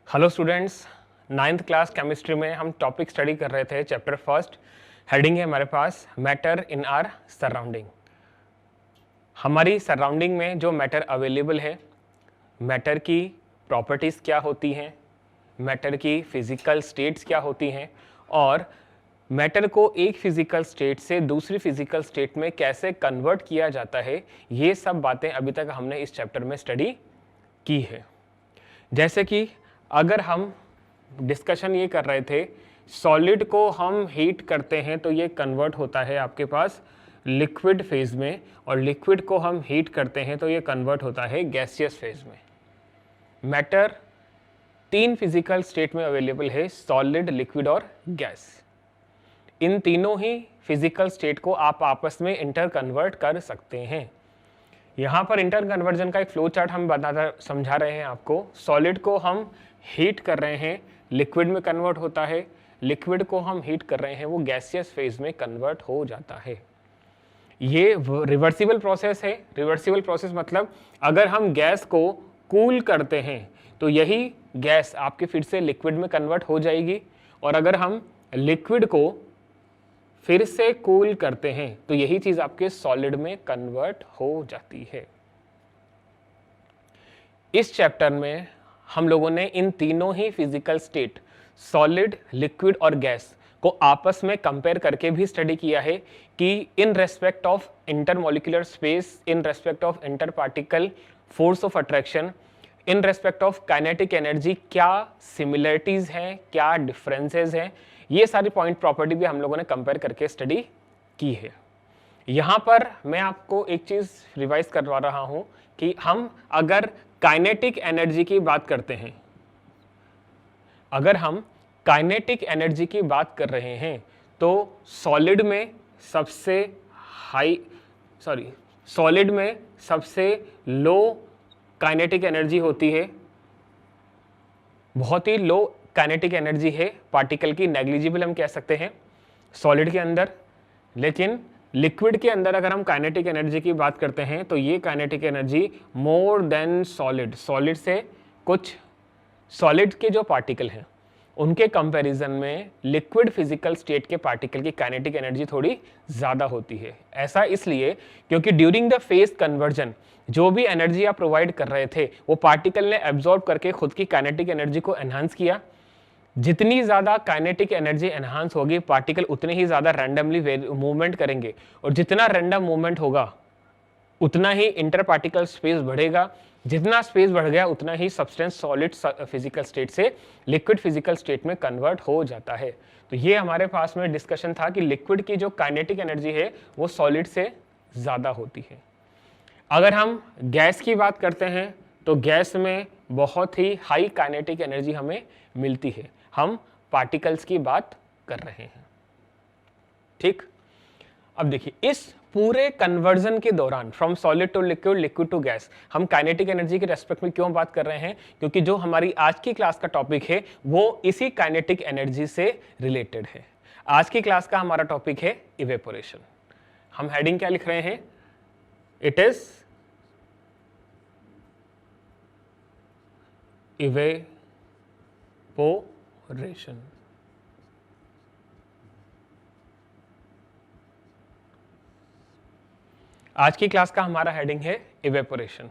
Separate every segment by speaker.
Speaker 1: Hello students, 9th class chemistry में हम topic study कर रहे थे। चैप्टर फर्स्ट हेडिंग है हमारे पास मैटर इन आर सराउंडिंग। हमारी सराउंडिंग में जो मैटर अवेलेबल है, मैटर की प्रॉपर्टीज़ क्या होती हैं, मैटर की फिजिकल स्टेट्स क्या होती हैं और मैटर को एक फिजिकल स्टेट से दूसरी फिजिकल स्टेट में कैसे कन्वर्ट किया जाता है, ये सब बातें अभी तक हमने इस चैप्टर में स्टडी की है। जैसे कि अगर हम डिस्कशन ये कर रहे थे, सॉलिड को हम हीट करते हैं तो ये कन्वर्ट होता है आपके पास लिक्विड फेज में, और लिक्विड को हम हीट करते हैं तो ये कन्वर्ट होता है गैसियस फेज में। मैटर 3 फिजिकल स्टेट में अवेलेबल है, सॉलिड, लिक्विड और गैस। इन तीनों ही फिजिकल स्टेट को आप आपस में इंटर कन्वर्ट कर सकते हैं। यहाँ पर इंटर कन्वर्जन का एक फ्लो चार्ट हम समझा रहे हैं आपको। सॉलिड को हम हीट कर रहे हैं, लिक्विड में कन्वर्ट होता है, लिक्विड को हम हीट कर रहे हैं, वो गैसियस फेज में कन्वर्ट हो जाता है। ये रिवर्सिबल प्रोसेस है। रिवर्सिबल प्रोसेस मतलब अगर हम गैस को कूल करते हैं तो यही गैस आपके फिर से लिक्विड में कन्वर्ट हो जाएगी, और अगर हम लिक्विड को फिर से कूल करते हैं तो यही चीज आपके सॉलिड में कन्वर्ट हो जाती है। इस चैप्टर में हम लोगों ने इन तीनों ही फिजिकल स्टेट, सॉलिड, लिक्विड और गैस को आपस में कंपेयर करके भी स्टडी किया है कि in respect of intermolecular space, in respect of inter particle force of attraction, in respect of kinetic energy क्या सिमिलरिटीज हैं, क्या डिफरेंसेस हैं, ये सारी पॉइंट प्रॉपर्टी भी हम लोगों ने कंपेयर करके स्टडी की है। यहाँ पर मैं आपको एक चीज़ रिवाइज करवा रहा हूँ कि हम अगर काइनेटिक एनर्जी की बात करते हैं, अगर हम काइनेटिक एनर्जी की बात कर रहे हैं तो सॉलिड में सबसे लो काइनेटिक एनर्जी होती है, बहुत ही लो काइनेटिक एनर्जी है पार्टिकल की, नेग्लिजिबल हम कह सकते हैं सॉलिड के अंदर। लेकिन लिक्विड के अंदर अगर हम काइनेटिक एनर्जी की बात करते हैं तो ये kinetic energy more than solid, solid से कुछ सॉलिड के जो पार्टिकल हैं उनके कंपैरिजन में लिक्विड फिजिकल स्टेट के पार्टिकल की काइनेटिक एनर्जी थोड़ी ज़्यादा होती है। ऐसा इसलिए क्योंकि ड्यूरिंग द फेज कन्वर्जन जो भी एनर्जी आप प्रोवाइड कर रहे थे वो पार्टिकल ने एब्जॉर्ब करके खुद की काइनेटिक एनर्जी को एनहांस किया। जितनी ज़्यादा काइनेटिक एनर्जी एनहांस होगी, पार्टिकल उतने ही ज़्यादा रैंडमली मूवमेंट करेंगे, और जितना रैंडम मूवमेंट होगा उतना ही इंटर पार्टिकल स्पेस बढ़ेगा। जितना स्पेस बढ़ गया उतना ही सब्सटेंस सॉलिड फिजिकल स्टेट से लिक्विड फिजिकल स्टेट में कन्वर्ट हो जाता है। तो ये हमारे पास में डिस्कशन था कि लिक्विड की जो काइनेटिक एनर्जी है वो सॉलिड से ज़्यादा होती है। अगर हम गैस की बात करते हैं तो गैस में बहुत ही हाई काइनेटिक एनर्जी हमें मिलती है। हम पार्टिकल्स की बात कर रहे हैं, ठीक। अब देखिए, इस पूरे कन्वर्जन के दौरान from solid to liquid, liquid to gas, हम काइनेटिक एनर्जी के रेस्पेक्ट में क्यों बात कर रहे हैं? क्योंकि जो हमारी आज की क्लास का टॉपिक है वो इसी काइनेटिक एनर्जी से रिलेटेड है। आज की क्लास का हमारा टॉपिक है इवेपोरेशन। हम हेडिंग क्या लिख रहे हैं? It is evaporation. आज की क्लास का हमारा हेडिंग है इवेपोरेशन।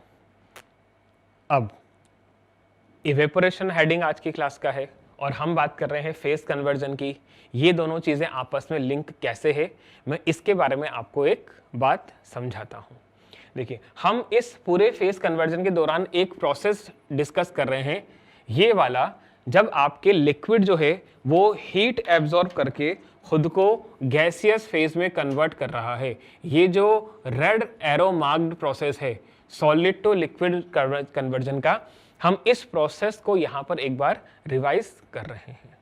Speaker 1: अब इवेपोरेशन हेडिंग आज की क्लास का है और हम बात कर रहे हैं फेज कन्वर्जन की। ये दोनों चीजें आपस में लिंक कैसे है, मैं इसके बारे में आपको एक बात समझाता हूं। देखिए, हम इस पूरे फेज कन्वर्जन के दौरान एक प्रोसेस डिस्कस कर रहे हैं, ये वाला, जब आपके लिक्विड जो है वो हीट एब्जॉर्ब करके खुद को गैसियस फेज में कन्वर्ट कर रहा है। ये जो रेड एरो मार्क्ड प्रोसेस है सॉलिड टू लिक्विड कन्वर्जन का, हम इस प्रोसेस को यहां पर एक बार रिवाइज कर रहे हैं।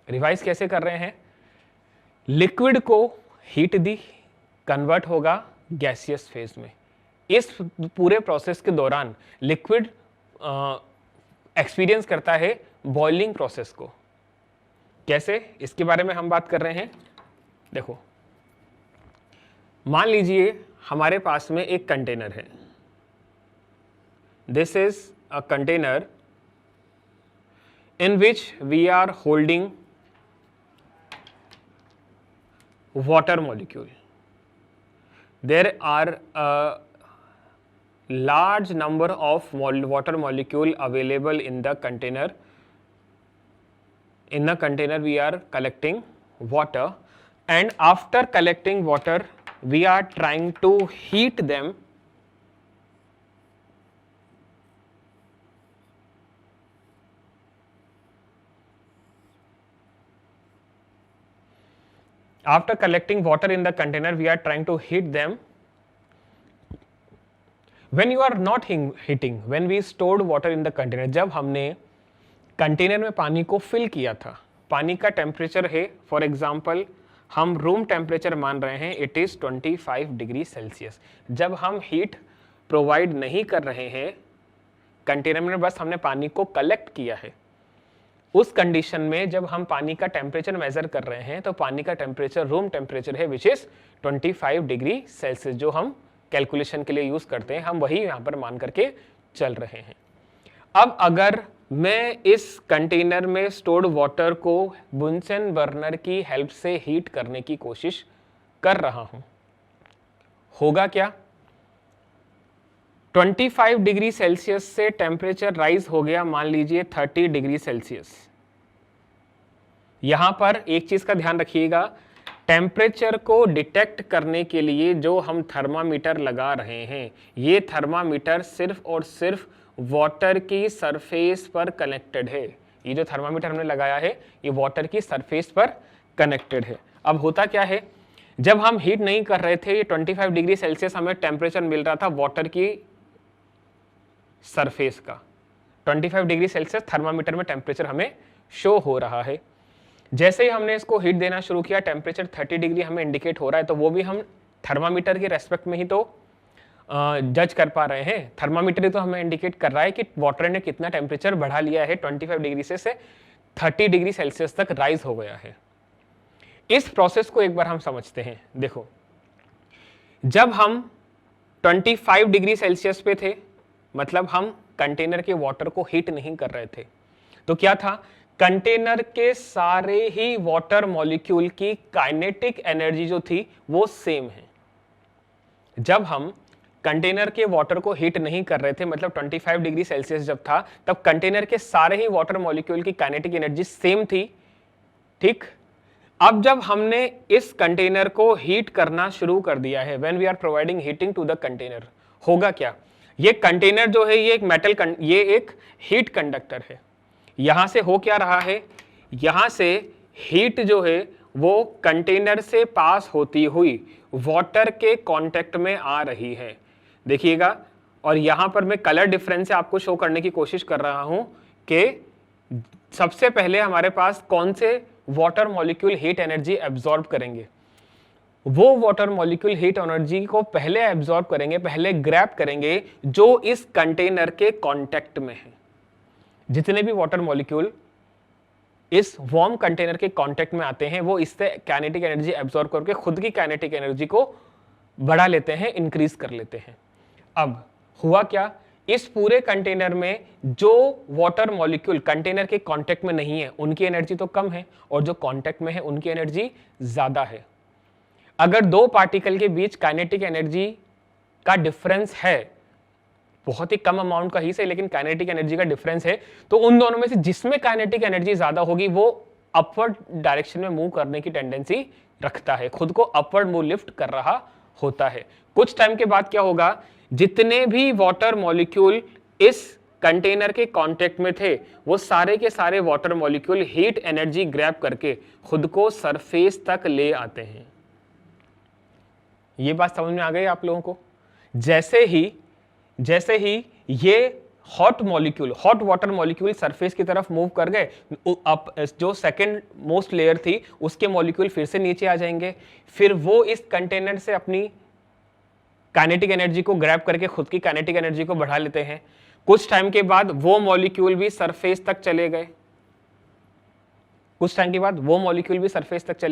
Speaker 1: रिवाइज कैसे कर रहे हैं? लिक्विड को हीट दी, कन्वर्ट होगा गैसियस फेज में। इस पूरे प्रोसेस के दौरान लिक्विड एक्सपीरियंस करता है बॉइलिंग प्रोसेस को। कैसे, इसके बारे में हम बात कर रहे हैं। देखो, मान लीजिए हमारे पास में एक कंटेनर है। This is a container in which we are holding water molecule. There are a large number of water molecule available in the container. In the container we are collecting water, and after collecting water we are trying to heat them after collecting water in the container we are trying to heat them. When you are not heating, when we stored water in the container, जब हमने container में पानी को fill किया था, पानी का temperature है फॉर एग्जाम्पल हम रूम टेम्परेचर मान रहे हैं, इट इज़ 25 डिग्री सेल्सियस। जब हम हीट प्रोवाइड नहीं कर रहे हैं कंटेनर में, बस हमने पानी को कलेक्ट किया है, उस कंडीशन में जब हम पानी का टेम्परेचर मेजर कर रहे हैं तो पानी का टेम्परेचर रूम टेम्परेचर है विच इज 25 डिग्री सेल्सियस, जो हम कैलकुलेशन के लिए यूज करते हैं, हम वही यहां पर मान करके चल रहे हैं। अब अगर मैं इस कंटेनर में स्टोर्ड वाटर को बुनसेन बर्नर की हेल्प से हीट करने की कोशिश कर रहा हूं, होगा क्या? 25 डिग्री सेल्सियस से टेम्परेचर राइज हो गया मान लीजिए 30 डिग्री सेल्सियस। यहां पर एक चीज का ध्यान रखिएगा, टेम्परेचर को डिटेक्ट करने के लिए जो हम थर्मामीटर लगा रहे हैं, ये थर्मामीटर सिर्फ और सिर्फ वाटर की सरफेस पर कनेक्टेड है। ये जो थर्मामीटर हमने लगाया है ये वाटर की सरफेस पर कनेक्टेड है। अब होता क्या है, जब हम हीट नहीं कर रहे थे, ये 25 डिग्री सेल्सियस हमें टेम्परेचर मिल रहा था वाटर की सरफेस का, 25 डिग्री सेल्सियस थर्मामीटर में टेम्परेचर हमें शो हो रहा है। जैसे ही हमने इसको हीट देना शुरू किया, टेम्परेचर 30 डिग्री हमें इंडिकेट हो रहा है, तो वो भी हम थर्मामीटर के रेस्पेक्ट में ही तो जज कर पा रहे हैं। थर्मामीटर ही तो हमें इंडिकेट कर रहा है कि वाटर ने कितना टेम्परेचर बढ़ा लिया है, 25 डिग्री से 30 डिग्री सेल्सियस तक राइज हो गया है। इस प्रोसेस को एक बार हम समझते हैं। देखो, जब हम 25 डिग्री सेल्सियस पे थे, मतलब हम कंटेनर के वाटर को हीट नहीं कर रहे थे, तो क्या था, कंटेनर के सारे ही वाटर मॉलिक्यूल की काइनेटिक एनर्जी जो थी वो सेम है। जब हम कंटेनर के वाटर को हीट नहीं कर रहे थे, मतलब 25 डिग्री सेल्सियस जब था, तब कंटेनर के सारे ही वाटर मॉलिक्यूल की काइनेटिक एनर्जी सेम थी, ठीक। अब जब हमने इस कंटेनर को हीट करना शुरू कर दिया है, when we are providing heating to the container, होगा क्या, ये कंटेनर जो है ये एक ये एक हीट कंडक्टर है। यहां से हो क्या रहा है, यहां से हीट जो है वो कंटेनर से पास होती हुई वाटर के कांटेक्ट में आ रही है, देखिएगा। और यहां पर मैं कलर डिफरेंस से आपको शो करने की कोशिश कर रहा हूं कि सबसे पहले हमारे पास कौन से water molecule heat energy absorb करेंगे। वो वाटर मॉलिक्यूल हीट एनर्जी को पहले एब्जॉर्ब करेंगे, पहले ग्रैब करेंगे जो इस कंटेनर के कांटेक्ट में है। जितने भी वाटर मॉलिक्यूल इस वार्म कंटेनर के कांटेक्ट में आते हैं, वो इससे काइनेटिक एनर्जी एब्जॉर्ब करके खुद की काइनेटिक एनर्जी को बढ़ा लेते हैं, इंक्रीज कर लेते हैं। अब हुआ क्या, इस पूरे कंटेनर में जो वाटर मॉलिक्यूल कंटेनर के कांटेक्ट में नहीं है उनकी एनर्जी तो कम है, और जो कांटेक्ट में है उनकी एनर्जी ज्यादा है। अगर दो पार्टिकल के बीच काइनेटिक एनर्जी का डिफरेंस है, बहुत ही कम अमाउंट का ही सही, लेकिन काइनेटिक एनर्जी का डिफरेंस है, तो उन दोनों में से जिसमें काइनेटिक एनर्जी ज्यादा होगी वो अपवर्ड डायरेक्शन में मूव करने की टेंडेंसी रखता है, खुद को अपवर्ड मूव लिफ्ट कर रहा होता है। कुछ टाइम के बाद क्या होगा, जितने भी वाटर मॉलिक्यूल इस कंटेनर के कांटेक्ट में थे, वो सारे के सारे water molecule heat energy grab करके खुद को सरफेस तक ले आते हैं। ये बात समझ में आ गई आप लोगों को? जैसे ही ये हॉट वाटर मॉलिक्यूल सरफेस की तरफ मूव कर गए, अब जो सेकंड मोस्ट लेयर थी उसके मॉलिक्यूल फिर से नीचे आ जाएंगे, फिर वो इस कंटेनर से अपनी काइनेटिक एनर्जी को ग्रैब करके खुद की काइनेटिक एनर्जी को बढ़ा लेते हैं। कुछ टाइम के बाद वो मॉलिक्यूल भी सरफेस तक चले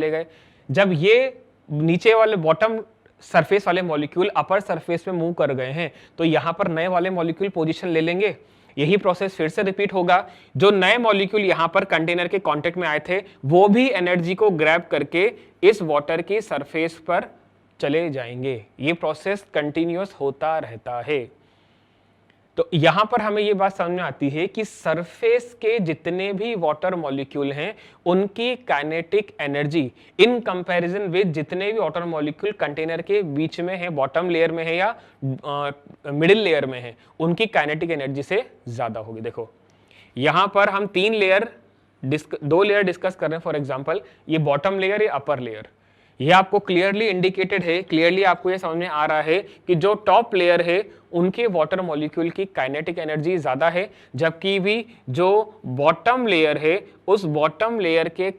Speaker 1: गए, जब ये नीचे वाले बॉटम सरफेस वाले मॉलिक्यूल अपर सरफेस में मूव कर गए हैं, तो यहां पर नए वाले मॉलिक्यूल पोजीशन ले लेंगे। यही प्रोसेस फिर से रिपीट होगा। जो नए मॉलिक्यूल यहां पर कंटेनर के कांटेक्ट में आए थे वो भी एनर्जी को ग्रैब करके इस वाटर की सरफेस पर चले जाएंगे। ये प्रोसेस कंटिन्यूअस होता रहता है। तो यहां पर हमें यह बात समझ में आती है कि सरफेस के जितने भी वाटर मॉलिक्यूल हैं उनकी kinetic energy in comparison with जितने भी वाटर मॉलिक्यूल कंटेनर के बीच में है, बॉटम लेयर में है या मिडिल लेयर में है, उनकी काइनेटिक एनर्जी से ज्यादा होगी। देखो यहां पर हम दो लेयर डिस्कस कर रहे हैं। फॉर एग्जांपल ये बॉटम लेयर या अपर लेयर, ये आपको क्लियरली इंडिकेटेड है, क्लियरली आपको ये समझ में आ रहा है कि जो टॉप लेयर है उनके वाटर मॉलिक्यूल की काइनेटिक एनर्जी ज्यादा है, जबकि भी जो बॉटम लेयर है उस बॉटम लेयर के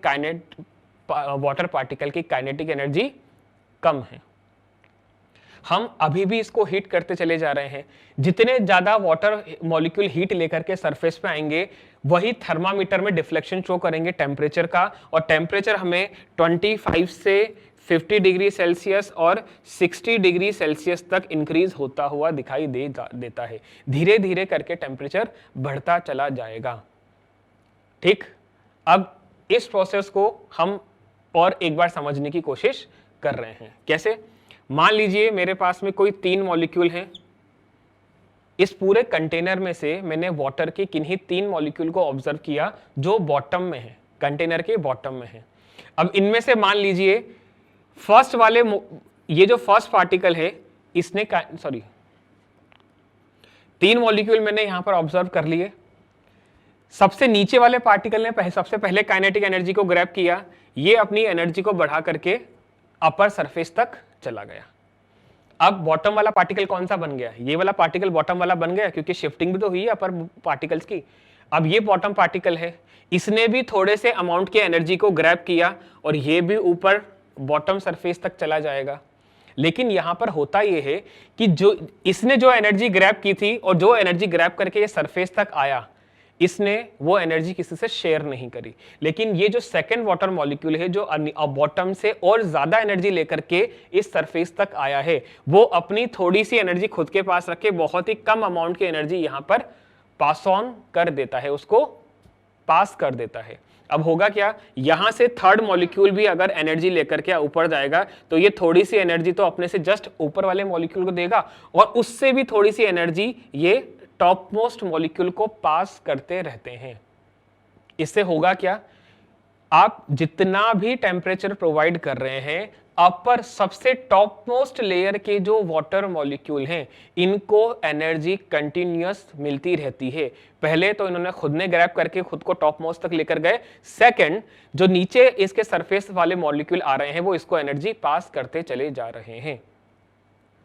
Speaker 1: वाटर पार्टिकल की काइनेटिक एनर्जी कम है। हम अभी भी इसको हीट करते चले जा रहे हैं। जितने ज्यादा वाटर मॉलिक्यूल हीट लेकर के सरफेस पे आएंगे वही थर्मामीटर में डिफ्लेक्शन शो करेंगे टेम्परेचर का, और टेम्परेचर हमें 25 से 50 डिग्री सेल्सियस और 60 डिग्री सेल्सियस तक इंक्रीज होता हुआ दिखाई देता है। धीरे धीरे करके टेम्परेचर बढ़ता चला जाएगा। ठीक, अब इस प्रोसेस को हम और एक बार समझने की कोशिश कर रहे हैं। कैसे? मान लीजिए मेरे पास में कोई 3 मॉलिक्यूल हैं। इस पूरे कंटेनर में से मैंने वाटर के किन्हीं 3 मॉलिक्यूल को ऑब्जर्व किया जो बॉटम में है, कंटेनर के बॉटम में है। अब इनमें से मान लीजिए फर्स्ट वाले, ये जो फर्स्ट पार्टिकल है इसने 3 मॉलिक्यूल मैंने यहां पर ऑब्जर्व कर लिए। सबसे नीचे वाले पार्टिकल ने सबसे पहले काइनेटिक एनर्जी को ग्रैब किया, ये अपनी एनर्जी को बढ़ा करके अपर सरफेस तक चला गया। अब बॉटम वाला पार्टिकल कौन सा बन गया? ये वाला पार्टिकल बॉटम वाला बन गया, क्योंकि शिफ्टिंग भी तो हुई है अपर पार्टिकल्स की। अब ये बॉटम पार्टिकल है, इसने भी थोड़े से अमाउंट की एनर्जी को ग्रैब किया और ये भी ऊपर बॉटम सरफेस तक चला जाएगा। लेकिन यहां पर होता यह है कि जो इसने जो एनर्जी ग्रैब की थी और जो एनर्जी ग्रैब करके ये सरफेस तक आया, इसने वो एनर्जी किसी से शेयर नहीं करी। लेकिन ये जो सेकंड वाटर मॉलिक्यूल है जो बॉटम से और ज्यादा एनर्जी लेकर के इस सरफेस तक आया है, वो अपनी थोड़ी सी एनर्जी खुद के पास रख के बहुत ही कम अमाउंट की एनर्जी यहां पर पास ऑन कर देता है, उसको पास कर देता है। अब होगा क्या, यहां से थर्ड मॉलिक्यूल भी अगर एनर्जी लेकर के ऊपर जाएगा तो ये थोड़ी सी एनर्जी तो अपने से जस्ट ऊपर वाले मॉलिक्यूल को देगा और उससे भी थोड़ी सी एनर्जी ये टॉप मोस्ट मॉलिक्यूल को पास करते रहते हैं। इससे होगा क्या, आप जितना भी टेम्परेचर प्रोवाइड कर रहे हैं, अपर सबसे टॉप मोस्ट लेयर के जो वाटर मॉलिक्यूल हैं इनको एनर्जी कंटिन्यूअस मिलती रहती है। पहले तो इन्होंने खुद ने ग्रैब करके खुद को टॉप मोस्ट तक लेकर गए, सेकंड जो नीचे इसके सरफेस वाले मॉलिक्यूल आ रहे हैं वो इसको एनर्जी पास करते चले जा रहे हैं।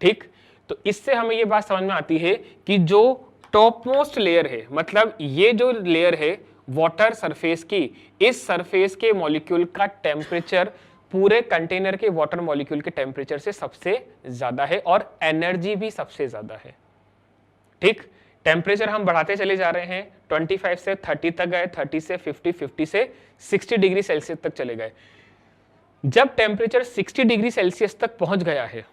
Speaker 1: ठीक, तो इससे हमें ये बात समझ में आती है कि जो टॉप मोस्ट लेयर है, मतलब ये जो लेयर है वाटर सरफेस की, इस सरफेस के मॉलिक्यूल का टेम्परेचर पूरे कंटेनर के वाटर मॉलिक्यूल के टेम्परेचर से सबसे ज्यादा है और एनर्जी भी सबसे ज्यादा है। ठीक, टेम्परेचर हम बढ़ाते चले जा रहे हैं, 25 से 30 तक गए, 30 से 50, 50 से 60 डिग्री सेल्सियस तक चले गए। जब टेम्परेचर 60 डिग्री सेल्सियस तक पहुंच गया है,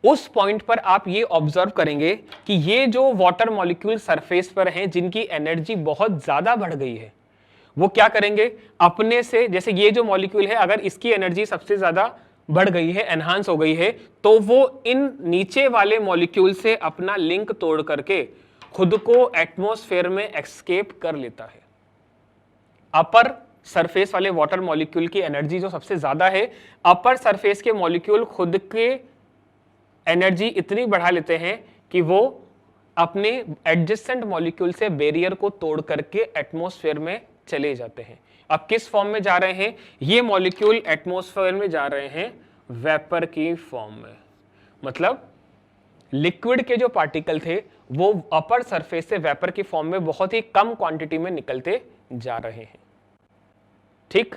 Speaker 1: उस पॉइंट पर आप ये ऑब्जर्व करेंगे कि ये जो वाटर मॉलिक्यूल सरफेस पर हैं जिनकी एनर्जी बहुत ज्यादा बढ़ गई है, वो क्या करेंगे, अपने से, जैसे ये जो मॉलिक्यूल है अगर इसकी एनर्जी सबसे ज्यादा बढ़ गई है, एनहांस हो गई है, तो वो इन नीचे वाले मॉलिक्यूल से अपना लिंक तोड़ करके खुद को एटमॉस्फेयर में एस्केप कर लेता है। अपर सरफेस वाले वाटर मॉलिक्यूल की एनर्जी जो सबसे ज्यादा है, अपर सरफेस के मॉलिक्यूल खुद के एनर्जी इतनी बढ़ा लेते हैं कि वो अपने एडजेसेंट मॉलिक्यूल से बैरियर को तोड़ करके एटमॉस्फेयर में चले जाते हैं। अब किस फॉर्म में जा रहे हैं ये मॉलिक्यूल? एटमॉस्फेयर में जा रहे हैं वेपर की फॉर्म में। मतलब लिक्विड के जो पार्टिकल थे वो अपर सरफेस से वेपर की फॉर्म में बहुत ही कम क्वांटिटी में निकलते जा रहे हैं। ठीक,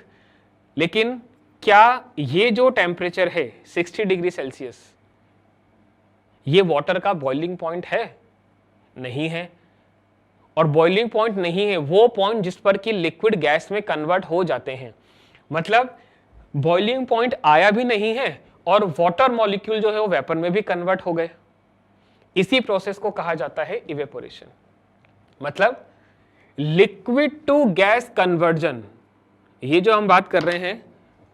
Speaker 1: लेकिन क्या ये जो टेम्परेचर है 60 डिग्री सेल्सियस, ये वाटर का बॉइलिंग पॉइंट है? नहीं है। और बॉइलिंग पॉइंट नहीं है वो पॉइंट जिस पर कि लिक्विड गैस में कन्वर्ट हो जाते हैं। मतलब बॉइलिंग पॉइंट आया भी नहीं है और वाटर मॉलिक्यूल जो है वो वेपर में भी कन्वर्ट हो गए। इसी प्रोसेस को कहा जाता है इवेपोरेशन। मतलब लिक्विड टू गैस कन्वर्जन, ये जो हम बात कर रहे हैं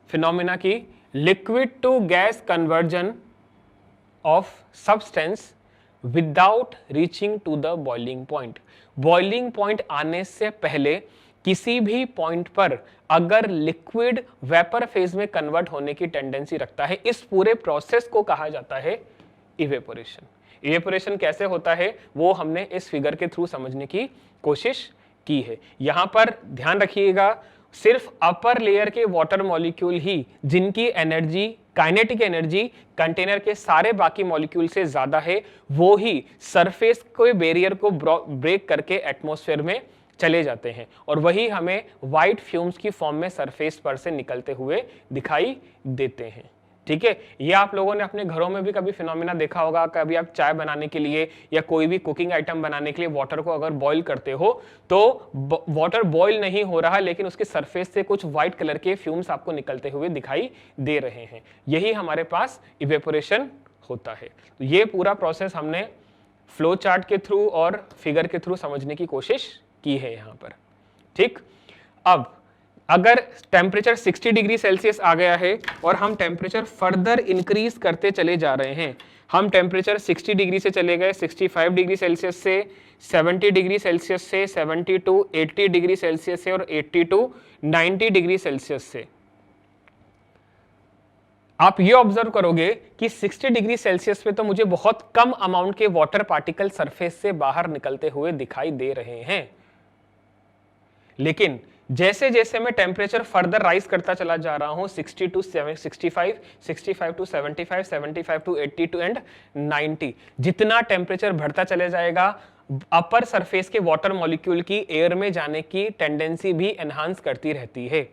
Speaker 1: फिनोमिना की, liquid to gas conversion of substance without reaching to the boiling point. Boiling point आने से पहले किसी भी पॉइंट पर अगर लिक्विड वेपर फेज में कन्वर्ट होने की टेंडेंसी रखता है, इस पूरे प्रोसेस को कहा जाता है इवेपोरेशन। इवेपोरेशन कैसे होता है वो हमने इस फिगर के थ्रू समझने की कोशिश की है। यहां पर ध्यान रखिएगा, सिर्फ अपर लेयर के वाटर मॉलिक्यूल ही जिनकी एनर्जी, काइनेटिक एनर्जी कंटेनर के सारे बाकी मॉलिक्यूल से ज्यादा है, वो ही सरफेस के बैरियर को ब्रेक करके एटमॉस्फेयर में चले जाते हैं और वही हमें व्हाइट फ्यूम्स की फॉर्म में सरफेस पर से निकलते हुए दिखाई देते हैं। ठीक है, ये आप लोगों ने अपने घरों में भी कभी फिनोमिना देखा होगा। कभी आप चाय बनाने के लिए या कोई भी कुकिंग आइटम बनाने के लिए वाटर को अगर बॉईल करते हो तो वाटर बॉईल नहीं हो रहा, लेकिन उसके सरफेस से कुछ व्हाइट कलर के फ्यूम्स आपको निकलते हुए दिखाई दे रहे हैं। यही हमारे पास इवेपोरेशन होता है। तो ये पूरा प्रोसेस हमने फ्लो चार्ट के थ्रू और फिगर के थ्रू समझने की कोशिश की है यहां पर। ठीक, अब अगर टेम्परेचर 60 डिग्री सेल्सियस आ गया है और हम टेम्परेचर फर्दर इंक्रीज करते चले जा रहे हैं, हम टेम्परेचर 60 डिग्री से चले गए 65 डिग्री सेल्सियस से, 70 डिग्री सेल्सियस से, 70 टू 80 डिग्री सेल्सियस से और 80 टू 90 डिग्री सेल्सियस से। आप ये ऑब्जर्व करोगे कि 60 डिग्री सेल्सियस पे तो मुझे बहुत कम अमाउंट के वाटर पार्टिकल सरफेस से बाहर निकलते हुए दिखाई दे रहे हैं, लेकिन जैसे जैसे मैं टेम्परेचर फर्दर राइज करता चला जा रहा हूं 60 टू 65, 65 टू 75, 75 टू 82 एंड 90, जितना टेम्परेचर बढ़ता चले जाएगा अपर सरफेस के वाटर मॉलिक्यूल की एयर में जाने की टेंडेंसी भी एनहांस करती रहती है।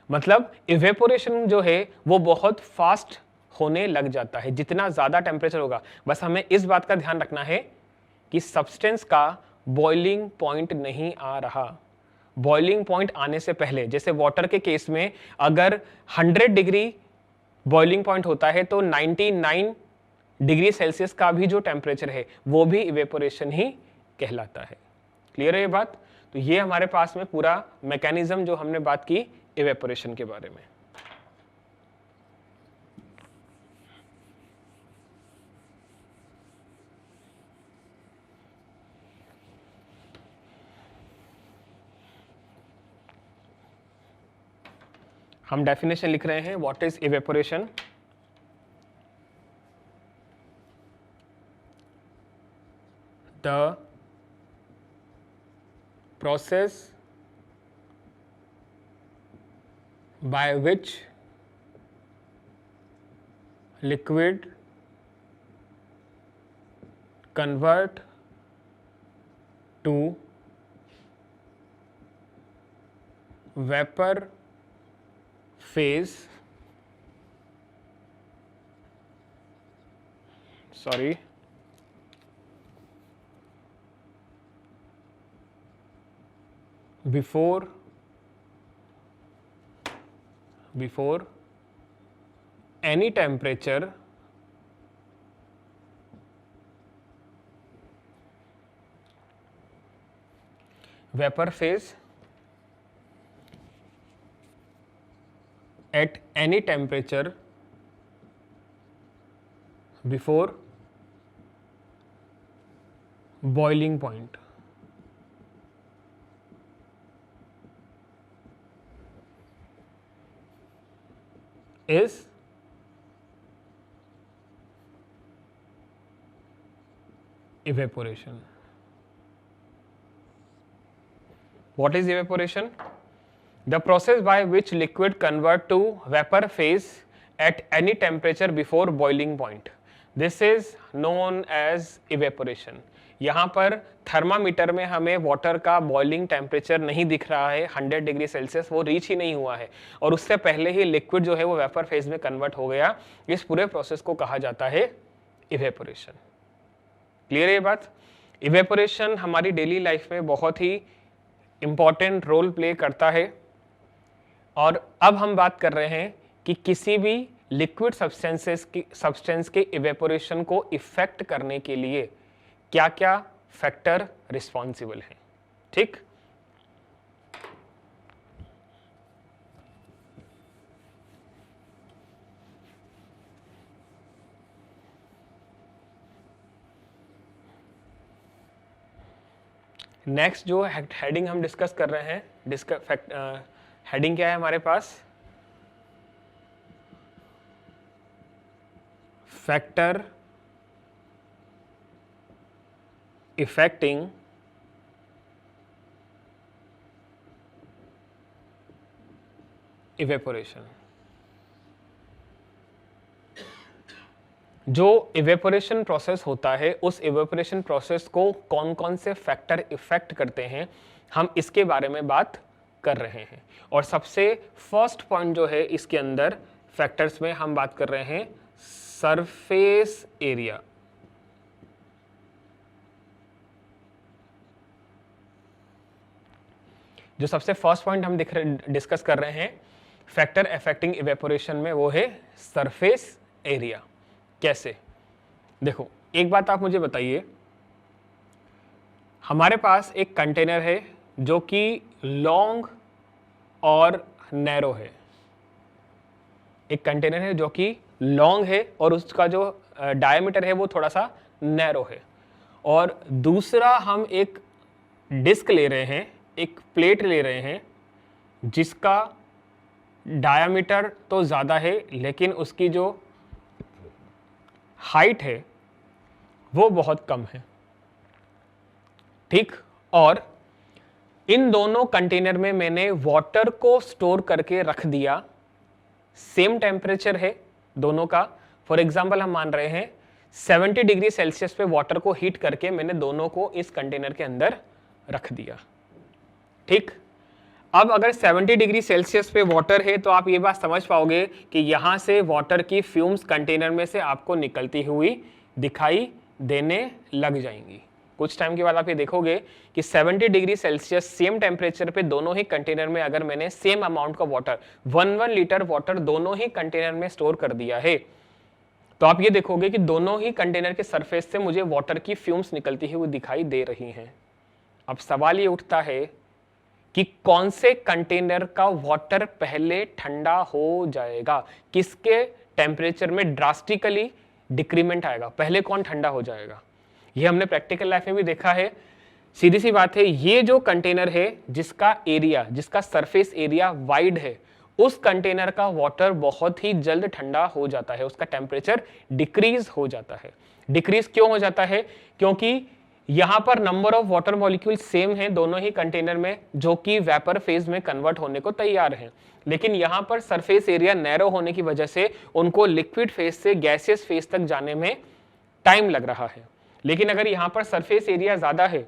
Speaker 1: मतलब इवेपोरेशन जो है वो बहुत फास्ट होने लग जाता है जितना ज्यादा टेम्परेचर होगा। बस हमें इस बात का ध्यान रखना है कि सब्सटेंस का बॉइलिंग पॉइंट नहीं आ रहा। बॉइलिंग पॉइंट आने से पहले, जैसे वाटर के केस में अगर 100 डिग्री बॉइलिंग पॉइंट होता है तो 99 डिग्री सेल्सियस का भी जो टेम्परेचर है वो भी इवेपोरेशन ही कहलाता है। क्लियर है ये बात? तो ये हमारे पास में पूरा मैकेनिज्म जो हमने बात की इवेपोरेशन के बारे में। हम डेफिनेशन लिख रहे हैं, what is evaporation? The process by which liquid convert to vapour phase, sorry, before any temperature vapor phase at any temperature before boiling point is evaporation. What is evaporation? The process by which liquid convert to vapor phase at any temperature before boiling point. This is known as evaporation. यहाँ पर thermometer में हमें water का boiling temperature नहीं दिख रहा है 100 degree Celsius, वो रीच ही नहीं हुआ है और उससे पहले ही लिक्विड जो है वो वेपर फेज में कन्वर्ट हो गया। इस पूरे प्रोसेस को कहा जाता है इवेपोरेशन। क्लियर है ये बात? इवेपोरेशन हमारी डेली लाइफ में बहुत ही इंपॉर्टेंट रोल प्ले करता है। और अब हम बात कर रहे हैं कि किसी भी लिक्विड सब्सटेंस के इवेपोरेशन को इफेक्ट करने के लिए क्या क्या फैक्टर रिस्पॉन्सिबल हैं। ठीक। नेक्स्ट जो हेडिंग हम डिस्कस कर रहे हैं, हेडिंग क्या है हमारे पास? Factor affecting evaporation. जो इवेपोरेशन प्रोसेस होता है, उस इवेपोरेशन प्रोसेस को कौन कौन से फैक्टर इफेक्ट करते हैं, हम इसके बारे में बात कर रहे हैं। और सबसे फर्स्ट पॉइंट जो है इसके अंदर फैक्टर्स में हम बात कर रहे हैं सरफेस एरिया। जो सबसे फर्स्ट पॉइंट हम डिस्कस कर रहे हैं फैक्टर अफेक्टिंग इवेपोरेशन में, वो है सरफेस एरिया। कैसे? देखो, एक बात आप मुझे बताइए, हमारे पास एक कंटेनर है जो कि लॉन्ग और नैरो है। एक कंटेनर है जो कि लॉन्ग है और उसका जो डायमीटर है वो थोड़ा सा नैरो है। और दूसरा हम एक डिस्क ले रहे हैं, एक प्लेट ले रहे हैं जिसका डायमीटर तो ज़्यादा है लेकिन उसकी जो हाइट है वो बहुत कम है। ठीक। और इन दोनों कंटेनर में मैंने वाटर को स्टोर करके रख दिया। सेम टेम्परेचर है दोनों का। फॉर एग्जांपल हम मान रहे हैं 70 डिग्री सेल्सियस पे वाटर को हीट करके मैंने दोनों को इस कंटेनर के अंदर रख दिया। ठीक। अब अगर 70 डिग्री सेल्सियस पे वाटर है तो आप ये बात समझ पाओगे कि यहां से वाटर की फ्यूम्स कंटेनर में से आपको निकलती हुई दिखाई देने लग जाएंगी। कुछ टाइम के बाद आप ये देखोगे कि 70 डिग्री सेल्सियस सेम टेम्परेचर पे दोनों ही कंटेनर में अगर मैंने सेम अमाउंट का वाटर 1 लीटर वाटर दोनों ही कंटेनर में स्टोर कर दिया है तो आप ये देखोगे कि दोनों ही कंटेनर के सरफेस से मुझे वाटर की फ्यूम्स निकलती हुई दिखाई दे रही हैं। अब सवाल ये उठता है कि कौन से कंटेनर का वाटर पहले ठंडा हो जाएगा, किसके टेम्परेचर में ड्रास्टिकली डिक्रीमेंट आएगा, पहले कौन ठंडा हो जाएगा। ये हमने प्रैक्टिकल लाइफ में भी देखा है। सीधी सी बात है, ये जो कंटेनर है जिसका एरिया, जिसका सरफेस एरिया वाइड है, उस कंटेनर का वाटर बहुत ही जल्द ठंडा हो जाता है, उसका टेम्परेचर डिक्रीज हो जाता है। डिक्रीज क्यों हो जाता है? क्योंकि यहां पर number of water molecule same है दोनों ही कंटेनर में, जो कि वेपर फेज में कन्वर्ट होने को तैयार हैं, लेकिन यहां पर सरफेस एरिया नैरो होने की वजह से उनको लिक्विड फेज से गैसियस फेज तक जाने में टाइम लग रहा है। लेकिन अगर यहां पर सरफेस एरिया ज्यादा है,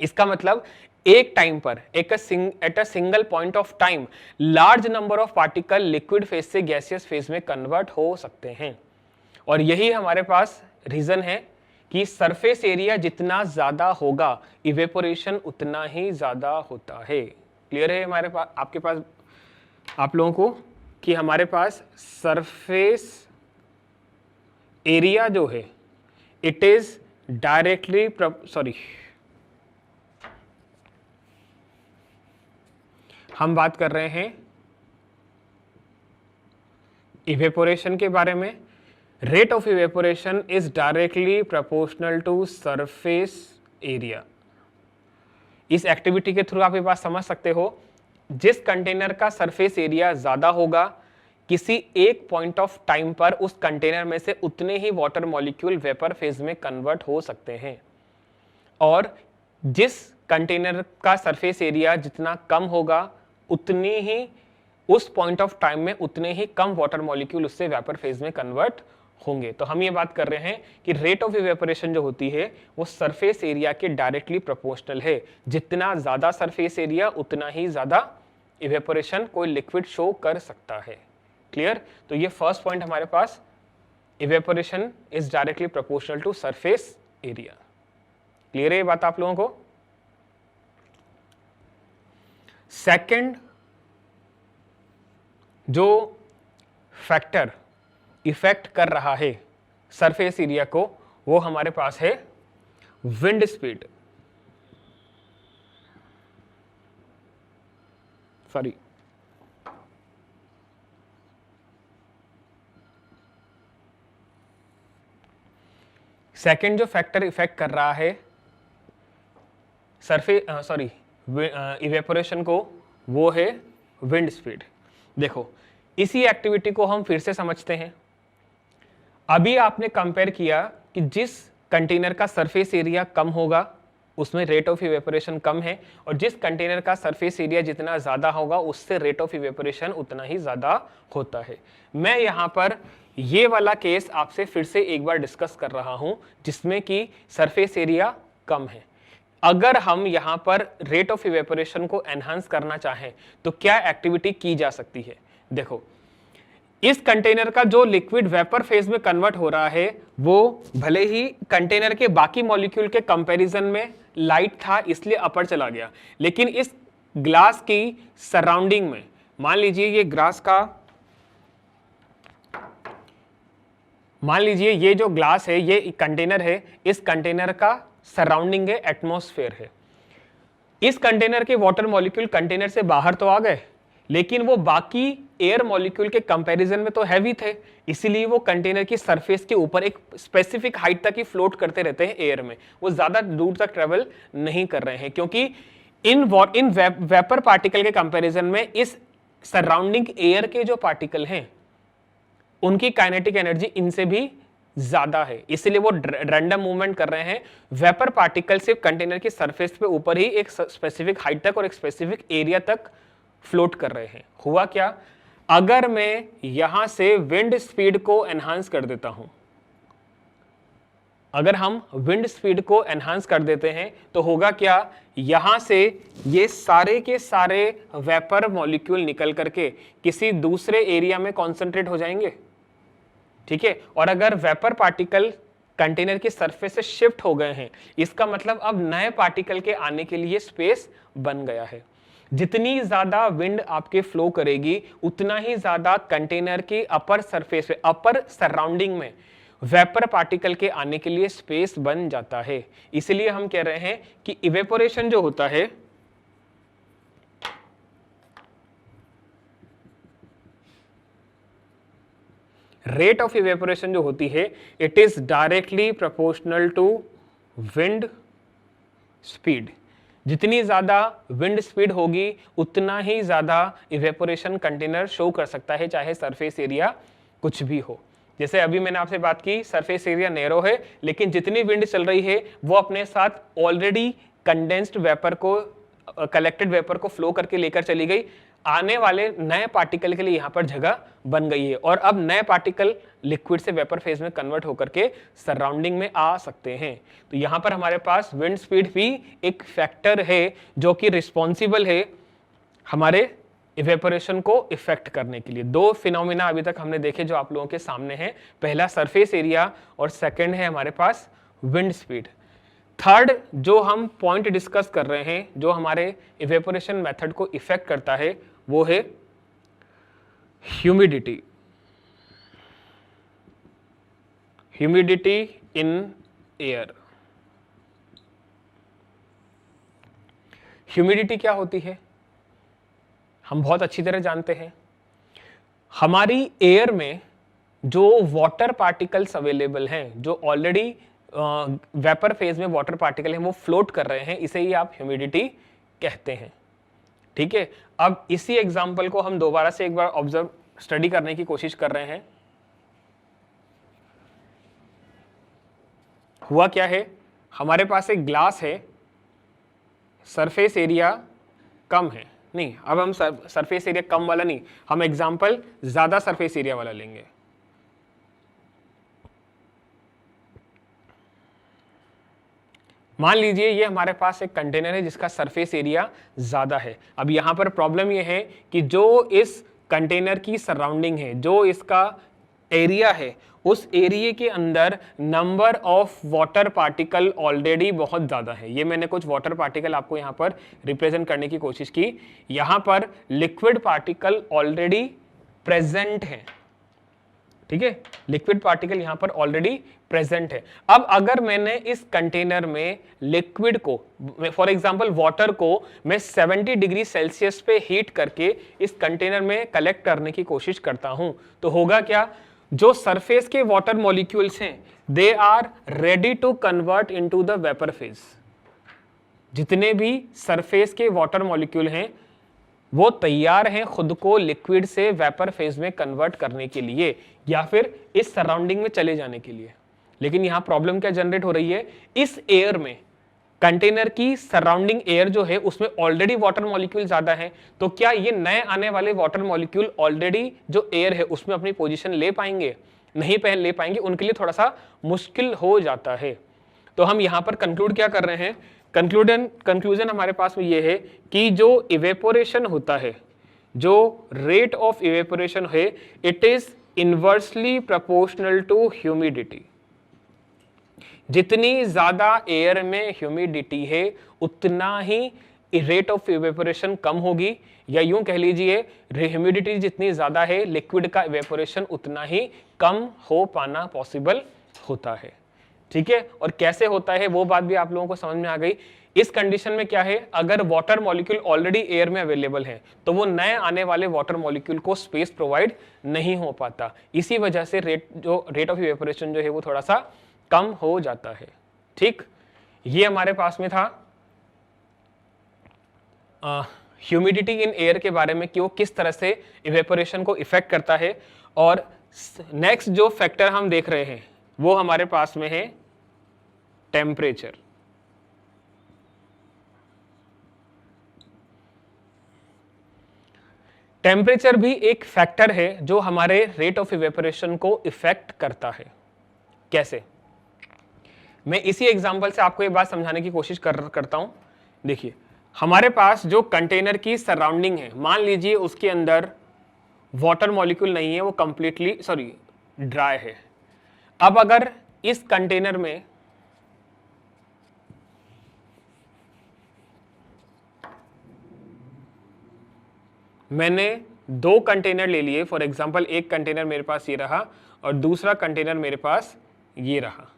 Speaker 1: इसका मतलब एक टाइम पर at a single point of time large number of particle liquid phase से गैसियस फेज में कन्वर्ट हो सकते हैं। और यही हमारे पास रीजन है कि सरफेस एरिया जितना ज्यादा होगा इवेपोरेशन उतना ही ज्यादा होता है। क्लियर है हमारे पास, आपके पास, आप लोगों को, कि हमारे पास सरफेस एरिया जो है इट इज डायरेक्टली हम बात कर रहे हैं इवेपोरेशन के बारे में। Rate of evaporation is directly proportional to surface area. इस एक्टिविटी के थ्रू आप ये बात समझ सकते हो, जिस कंटेनर का सरफेस एरिया ज्यादा होगा किसी एक पॉइंट ऑफ टाइम पर उस कंटेनर में से उतने ही वाटर मॉलिक्यूल वेपर फेज में कन्वर्ट हो सकते हैं, और जिस कंटेनर का सरफेस एरिया जितना कम होगा उतनी ही उस पॉइंट ऑफ टाइम में उतने ही कम वाटर मॉलिक्यूल उससे वेपर फेज में कन्वर्ट होंगे। तो हम ये बात कर रहे हैं कि रेट ऑफ इवेपोरेशन जो होती है वो सरफेस एरिया के डायरेक्टली प्रोपोर्शनल है। जितना ज्यादा सरफेस एरिया उतना ही ज्यादा इवेपोरेशन कोई लिक्विड शो कर सकता है। क्लियर? तो ये फर्स्ट पॉइंट हमारे पास, evaporation is directly proportional to surface area. Clear है ये बात आप लोगों को? सेकंड जो फैक्टर इफेक्ट कर रहा है सरफेस एरिया को, वो हमारे पास है विंड स्पीड। सॉरी, सेकेंड जो फैक्टर इफेक्ट कर रहा है इवेपोरेशन को, वो है विंड स्पीड। देखो, इसी एक्टिविटी को हम फिर से समझते हैं। अभी आपने कंपेयर किया कि जिस कंटेनर का सरफेस एरिया कम होगा उसमें रेट ऑफ इवेपोरेशन कम है, और जिस कंटेनर का सरफेस एरिया जितना ज्यादा होगा उससे रेट ऑफ इवेपोरेशन उतना ही ज्यादा होता है। मैं यहाँ पर ये वाला केस आपसे फिर से एक बार डिस्कस कर रहा हूं जिसमें कि सरफेस एरिया कम है। अगर हम यहाँ पर रेट ऑफ इवेपोरेशन को एनहांस करना चाहें तो क्या एक्टिविटी की जा सकती है? देखो, इस कंटेनर का जो लिक्विड वेपर फेज में कन्वर्ट हो रहा है वो भले ही कंटेनर के बाकी मॉलिक्यूल के कंपैरिजन में लाइट था इसलिए अपर चला गया, लेकिन इस ग्लास की सराउंडिंग में, मान लीजिए ये जो ग्लास है, ये कंटेनर है, इस कंटेनर का सराउंडिंग है, एटमॉस्फेयर है। इस कंटेनर के वाटर मॉलिक्यूल कंटेनर से बाहर तो आ गए, लेकिन वो बाकी एयर मॉलिक्यूल के कंपैरिजन में तो हैवी थे, इसीलिए वो कंटेनर की सरफेस के ऊपर एक स्पेसिफिक हाइट तक ही फ्लोट करते रहते हैं एयर में, वो ज्यादा दूर तक ट्रेवल नहीं कर रहे हैं, क्योंकि इन वेपर पार्टिकल के कंपैरिजन में इस सराउंडिंग एयर के जो पार्टिकल हैं उनकी काइनेटिक एनर्जी इनसे भी ज्यादा है, इसलिए वो रैंडम मूवमेंट कर रहे हैं। वेपर पार्टिकल सिर्फ कंटेनर की सरफेस पे ऊपर ही एक स्पेसिफिक हाइट तक और एक स्पेसिफिक एरिया तक फ्लोट कर रहे हैं। हुआ क्या, अगर मैं यहां से विंड स्पीड को एनहांस कर देता हूं, अगर हम विंड स्पीड को एनहांस कर देते हैं तो होगा क्या, यहां से ये सारे के सारे वेपर मॉलिक्यूल निकल करके किसी दूसरे एरिया में कॉन्सेंट्रेट हो जाएंगे, ठीक है। और अगर वेपर पार्टिकल कंटेनर की सरफेस से शिफ्ट हो गए हैं, इसका मतलब अब नए पार्टिकल के आने के लिए स्पेस बन गया है। जितनी ज्यादा विंड आपके फ्लो करेगी उतना ही ज्यादा कंटेनर की अपर सरफेस पे, अपर सराउंडिंग में वेपर पार्टिकल के आने के लिए स्पेस बन जाता है। इसलिए हम कह रहे हैं कि इवेपोरेशन जो होता है रेट ऑफ इवेपोरेशन जो होती है, it is directly proportional to wind speed. जितनी ज्यादा विंड स्पीड होगी उतना ही ज्यादा इवेपोरेशन कंटेनर शो कर सकता है, चाहे सरफेस एरिया कुछ भी हो। जैसे अभी मैंने आपसे बात की, सरफेस एरिया नैरो है, लेकिन जितनी विंड चल रही है वो अपने साथ ऑलरेडी कंडेंस्ड वेपर को, कलेक्टेड वेपर को फ्लो करके लेकर चली गई। आने वाले नए पार्टिकल के लिए यहाँ पर जगह बन गई है, और अब नए पार्टिकल लिक्विड से वेपर फेज में कन्वर्ट होकर के सराउंडिंग में आ सकते हैं। तो यहाँ पर हमारे पास विंड स्पीड भी एक फैक्टर है जो कि रिस्पॉन्सिबल है हमारे इवेपोरेशन को इफेक्ट करने के लिए। दो फिनोमिना अभी तक हमने देखे जो आप लोगों के सामने हैं, पहला सरफेस एरिया और सेकंड है हमारे पास विंड स्पीड। थर्ड जो हम पॉइंट डिस्कस कर रहे हैं जो हमारे इवेपोरेशन मेथड को इफेक्ट करता है वो है humidity. Humidity in air. Humidity क्या होती है हम बहुत अच्छी तरह जानते हैं। हमारी एयर में जो वाटर पार्टिकल्स अवेलेबल हैं, जो ऑलरेडी वेपर फेज में वाटर पार्टिकल हैं, वो फ्लोट कर रहे हैं, इसे ही आप ह्यूमिडिटी कहते हैं, ठीक है। अब इसी एग्जांपल को हम दोबारा से एक बार ऑब्जर्व स्टडी करने की कोशिश कर रहे हैं। हुआ क्या है, हमारे पास एक ग्लास है, सरफेस एरिया कम है, नहीं अब हम सरफेस एरिया कम वाला नहीं, हम एग्जांपल ज्यादा सरफेस एरिया वाला लेंगे। मान लीजिए ये हमारे पास एक कंटेनर है जिसका सरफेस एरिया ज्यादा है। अब यहां पर प्रॉब्लम ये है कि जो इस कंटेनर की सराउंडिंग है, जो इसका एरिया है, उस एरिया के अंदर number of water particle already बहुत ज्यादा है। ये मैंने कुछ वाटर पार्टिकल आपको यहां पर रिप्रेजेंट करने की कोशिश की। यहां पर लिक्विड पार्टिकल ऑलरेडी प्रेजेंट है, ठीक है, लिक्विड पार्टिकल यहां पर ऑलरेडी प्रेजेंट है। अब अगर मैंने इस कंटेनर में लिक्विड को, फॉर एग्जांपल वाटर को मैं 70 डिग्री सेल्सियस पे हीट करके इस कंटेनर में कलेक्ट करने की कोशिश करता हूं, तो होगा क्या, जो सरफेस के वाटर मॉलिक्यूल्स हैं they are ready to convert into the vapour phase. जितने भी सरफेस के वाटर मॉलिक्यूल हैं वो तैयार हैं खुद को लिक्विड से वेपर फेज में कन्वर्ट करने के लिए या फिर इस सराउंडिंग में चले जाने के लिए। लेकिन यहां प्रॉब्लम क्या जनरेट हो रही है, इस एयर में, कंटेनर की सराउंडिंग एयर जो है उसमें ऑलरेडी वाटर मॉलिक्यूल ज्यादा है, तो क्या ये नए आने वाले वाटर मॉलिक्यूल ऑलरेडी जो एयर है उसमें अपनी पोजीशन ले पाएंगे? नहीं ले पाएंगे, उनके लिए थोड़ा सा मुश्किल हो जाता है। तो हम यहां पर कंक्लूड क्या कर रहे हैं, कंक्लूजन हमारे पास में ये है कि जो इवेपोरेशन होता है, जो रेट ऑफ इवेपोरेशन है, it is inversely proportional to humidity. जितनी ज्यादा एयर में ह्यूमिडिटी है उतना ही रेट ऑफ इवेपोरेशन कम होगी, या यूं कह लीजिए ह्यूमिडिटी जितनी ज्यादा है लिक्विड का इवेपोरेशन उतना ही कम हो पाना पॉसिबल होता है। ठीक है, और कैसे होता है वो बात भी आप लोगों को समझ में आ गई। इस कंडीशन में क्या है, अगर वाटर मॉलिक्यूल ऑलरेडी एयर में अवेलेबल है तो वो नए आने वाले वाटर मॉलिक्यूल को स्पेस प्रोवाइड नहीं हो पाता, इसी वजह से रेट ऑफ इवेपोरेशन जो है वो थोड़ा सा कम हो जाता है। ठीक, ये हमारे पास में था ह्यूमिडिटी इन एयर के बारे में कि वो किस तरह से इवेपोरेशन को इफेक्ट करता है। और नेक्स्ट जो फैक्टर हम देख रहे हैं वो हमारे पास में है टेम्परेचर। टेम्परेचर भी एक फैक्टर है जो हमारे रेट ऑफ इवेपोरेशन को इफेक्ट करता है। कैसे, मैं इसी एग्जांपल से आपको ये बात समझाने की कोशिश करता हूं। देखिए, हमारे पास जो कंटेनर की सराउंडिंग है, मान लीजिए उसके अंदर वाटर मॉलिक्यूल नहीं है, वो कंप्लीटली ड्राई है। अब अगर इस कंटेनर में मैंने दो कंटेनर ले लिए, फॉर एग्जांपल एक कंटेनर मेरे पास ये रहा और दूसरा कंटेनर मेरे पास ये रहा,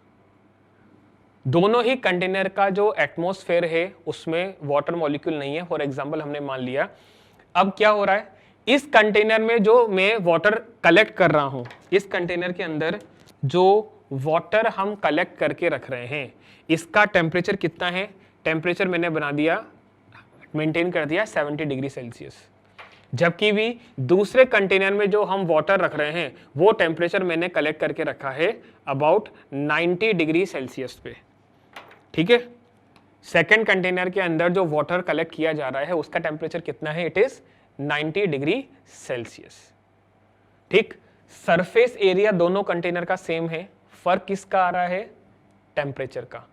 Speaker 1: दोनों ही कंटेनर का जो एटमॉस्फेयर है उसमें वाटर मॉलिक्यूल नहीं है, फॉर एग्जांपल हमने मान लिया। अब क्या हो रहा है, इस कंटेनर में जो मैं वाटर कलेक्ट कर रहा हूं, इस कंटेनर के अंदर जो वाटर हम कलेक्ट करके रख रहे हैं इसका टेम्परेचर कितना है, टेम्परेचर मैंने बना दिया, मेंटेन कर दिया 70 डिग्री सेल्सियस। जबकि भी दूसरे कंटेनर में जो हम वाटर रख रहे हैं वो टेम्परेचर मैंने कलेक्ट करके रखा है अबाउट 90 डिग्री सेल्सियस पे। ठीक है, सेकेंड कंटेनर के अंदर जो वाटर कलेक्ट किया जा रहा है उसका टेम्परेचर कितना है, इट इज 90 डिग्री सेल्सियस। ठीक, सरफेस एरिया दोनों कंटेनर का सेम है, फर्क किसका आ रहा है, टेम्परेचर का।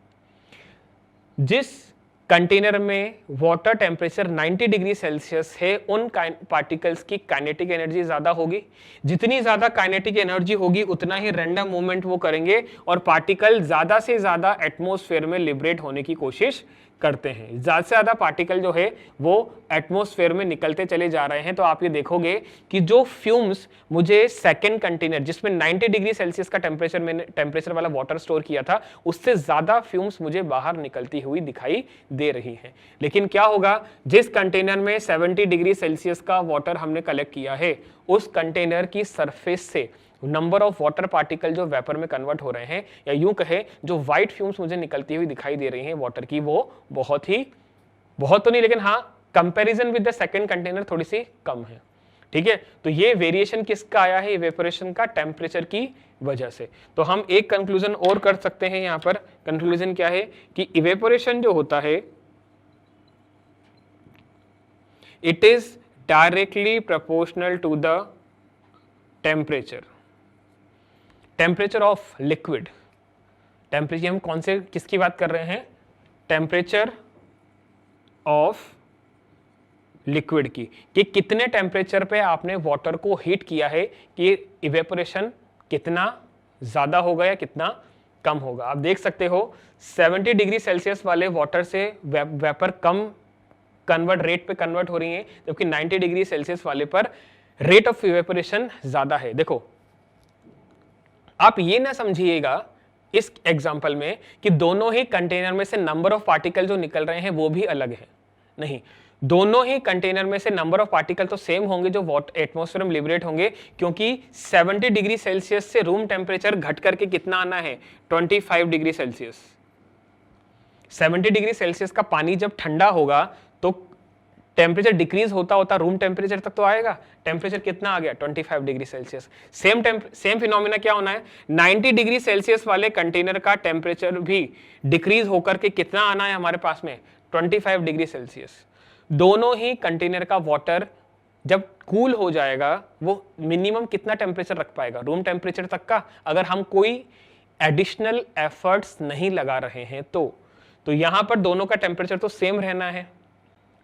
Speaker 1: जिस कंटेनर में वाटर टेम्परेचर 90 डिग्री सेल्सियस है उन पार्टिकल्स की काइनेटिक एनर्जी ज्यादा होगी। जितनी ज्यादा काइनेटिक एनर्जी होगी उतना ही रैंडम मूवमेंट वो करेंगे और पार्टिकल ज्यादा से ज्यादा एटमॉस्फेयर में लिबरेट होने की कोशिश करते हैं। ज्यादा से ज्यादा पार्टिकल जो है वो एटमॉस्फेयर में निकलते चले जा रहे हैं। तो आप ये देखोगे कि जो फ्यूम्स मुझे सेकंड कंटेनर जिसमें 90 डिग्री सेल्सियस का टेम्परेचर वाला वाटर स्टोर किया था उससे ज्यादा फ्यूम्स मुझे बाहर निकलती हुई दिखाई दे रही हैं। लेकिन क्या होगा, जिस कंटेनर में 70 डिग्री सेल्सियस का वाटर हमने कलेक्ट किया है उस कंटेनर की सरफेस से नंबर ऑफ वाटर पार्टिकल जो वेपर में कन्वर्ट हो रहे हैं, या यूं कहे जो व्हाइट फ्यूम्स मुझे निकलती हुई दिखाई दे रही हैं वाटर की, वो बहुत तो नहीं लेकिन हाँ comparison with the second container थोड़ी सी कम है। ठीक है, तो ये वेरिएशन किसका आया है, इवेपोरेशन का, टेम्परेचर की वजह से। तो हम एक कंक्लूजन और कर सकते हैं यहाँ पर। कंक्लूजन क्या है कि इवेपोरेशन जो होता है it is directly proportional to the temperature of liquid. Temperature हम कौन से किसकी बात कर रहे हैं, टेम्परेचर ऑफ लिक्विड की, कि कितने टेम्परेचर पे आपने वाटर को हीट किया है कि इवेपोरेशन कितना ज्यादा होगा या कितना कम होगा। आप देख सकते हो 70 डिग्री सेल्सियस वाले वाटर से वेपर कम रेट पे कन्वर्ट हो रही है, जबकि 90 डिग्री सेल्सियस वाले पर रेट ऑफ इवेपोरेशन ज्यादा है। देखो आप ये ना समझिएगा इस एग्जाम्पल में कि दोनों ही कंटेनर में से नंबर ऑफ पार्टिकल जो निकल रहे हैं वो भी अलग है, नहीं, दोनों ही कंटेनर में से नंबर ऑफ पार्टिकल तो सेम होंगे जो एटमॉस्फेयर में लिबरेट होंगे, क्योंकि 70 डिग्री सेल्सियस से रूम टेम्परेचर घट करके कितना आना है, 25 डिग्री सेल्सियस। 70 डिग्री सेल्सियस का पानी जब ठंडा होगा तो टेम्परेचर डिक्रीज होता होता रूम टेम्परेचर तक तो आएगा, टेम्परेचर कितना आ गया, 25 डिग्री सेल्सियस। सेम फिनोमिना क्या होना है, 90 डिग्री सेल्सियस वाले कंटेनर का टेम्परेचर भी डिक्रीज होकर के कितना आना है हमारे पास में, 25 डिग्री सेल्सियस। दोनों ही कंटेनर का वाटर जब कूल हो जाएगा वो मिनिमम कितना टेम्परेचर रख पाएगा, रूम टेम्परेचर तक का, अगर हम कोई एडिशनल एफर्ट्स नहीं लगा रहे हैं तो यहां पर दोनों का टेम्परेचर तो सेम रहना है,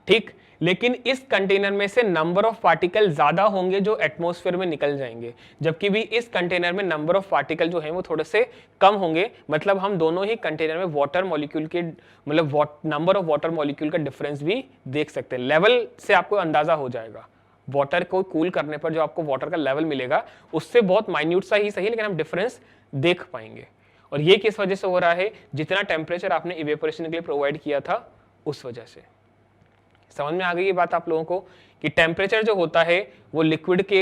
Speaker 1: ठीक, लेकिन इस कंटेनर में से नंबर ऑफ पार्टिकल ज्यादा होंगे जो एटमॉस्फेयर में निकल जाएंगे, जबकि भी इस कंटेनर में नंबर ऑफ पार्टिकल जो है वो थोड़े से कम होंगे। मतलब हम दोनों ही कंटेनर में वाटर मॉलिक्यूल के मतलब नंबर ऑफ वाटर मॉलिक्यूल का डिफरेंस भी देख सकते हैं। लेवल से आपको अंदाजा हो जाएगा, वाटर को कूल करने पर जो आपको वाटर का लेवल मिलेगा उससे बहुत माइन्यूट सा ही सही, लेकिन हम डिफरेंस देख पाएंगे। और ये किस वजह से हो रहा है, जितना टेम्परेचर आपने इवेपोरेशन के लिए प्रोवाइड किया था उस वजह से। समझ में आ गई ये बात आप लोगों को कि टेम्परेचर जो होता है वो लिक्विड के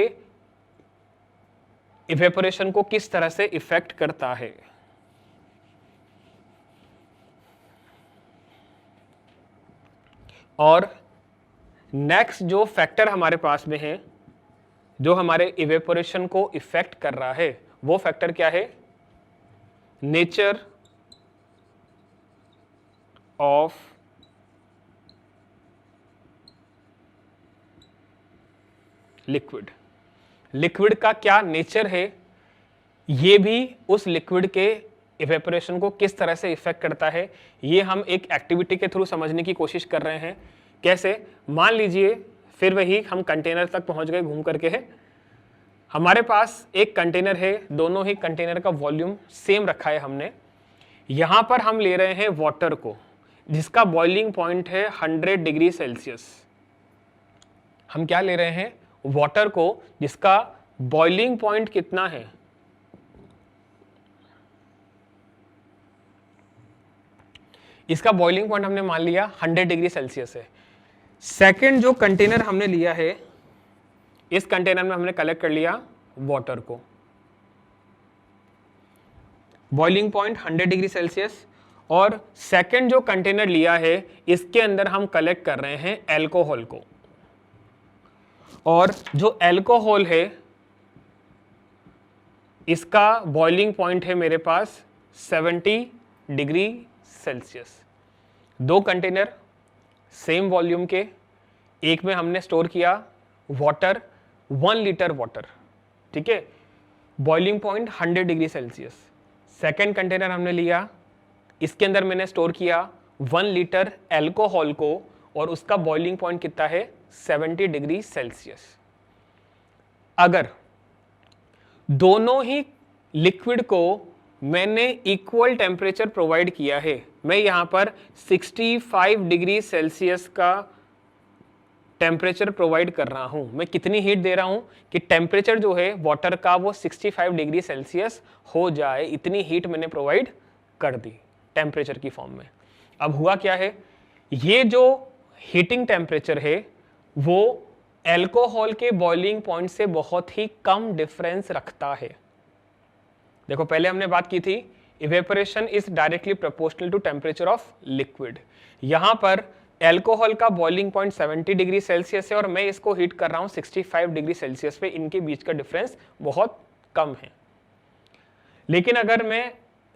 Speaker 1: इवेपोरेशन को किस तरह से इफेक्ट करता है। और नेक्स्ट जो फैक्टर हमारे पास में है जो हमारे इवेपोरेशन को इफेक्ट कर रहा है वो फैक्टर क्या है, नेचर ऑफ लिक्विड। लिक्विड का क्या नेचर है ये भी उस लिक्विड के इवेपोरेशन को किस तरह से इफेक्ट करता है, ये हम एक एक्टिविटी के थ्रू समझने की कोशिश कर रहे हैं। कैसे, मान लीजिए फिर वही हम कंटेनर तक पहुंच गए घूम करके है, हमारे पास एक कंटेनर है, दोनों ही कंटेनर का वॉल्यूम सेम रखा है हमने। यहां पर हम ले रहे हैं वाटर को जिसका बॉइलिंग पॉइंट है 100 डिग्री सेल्सियस। हम क्या ले रहे हैं, वाटर को जिसका बॉइलिंग पॉइंट कितना है, इसका बॉइलिंग पॉइंट हमने मान लिया 100 डिग्री सेल्सियस है। सेकंड जो कंटेनर हमने लिया है, इस कंटेनर में हमने कलेक्ट कर लिया वाटर को, बॉइलिंग पॉइंट 100 डिग्री सेल्सियस। और सेकंड जो कंटेनर लिया है इसके अंदर हम कलेक्ट कर रहे हैं एल्कोहल को, और जो एल्कोहल है इसका बॉइलिंग पॉइंट है मेरे पास 70 डिग्री सेल्सियस। दो कंटेनर सेम वॉल्यूम के, एक में हमने स्टोर किया वाटर 1 लीटर वाटर, ठीक है, boiling point 100 degree Celsius. Second container हमने लिया, इसके अंदर मैंने स्टोर किया 1 लीटर एल्कोहल को और उसका बॉइलिंग पॉइंट कितना है 70 डिग्री सेल्सियस। अगर दोनों ही लिक्विड को मैंने इक्वल टेम्परेचर प्रोवाइड किया है, मैं यहां पर 65 डिग्री सेल्सियस का टेम्परेचर प्रोवाइड कर रहा हूं, मैं कितनी हीट दे रहा हूं कि टेम्परेचर जो है वाटर का वो 65 डिग्री सेल्सियस हो जाए, इतनी हीट मैंने प्रोवाइड कर दी टेम्परेचर की फॉर्म में। अब हुआ क्या है, ये जो हीटिंग टेम्परेचर है वो एल्कोहल के बॉइलिंग पॉइंट से बहुत ही कम डिफरेंस रखता है। देखो पहले हमने बात की थी evaporation is directly proportional to temperature of liquid, यहां पर एल्कोहल का बॉइलिंग पॉइंट 70 डिग्री सेल्सियस है और मैं इसको हीट कर रहा हूं 65 डिग्री सेल्सियस पे, इनके बीच का डिफरेंस बहुत कम है। लेकिन अगर मैं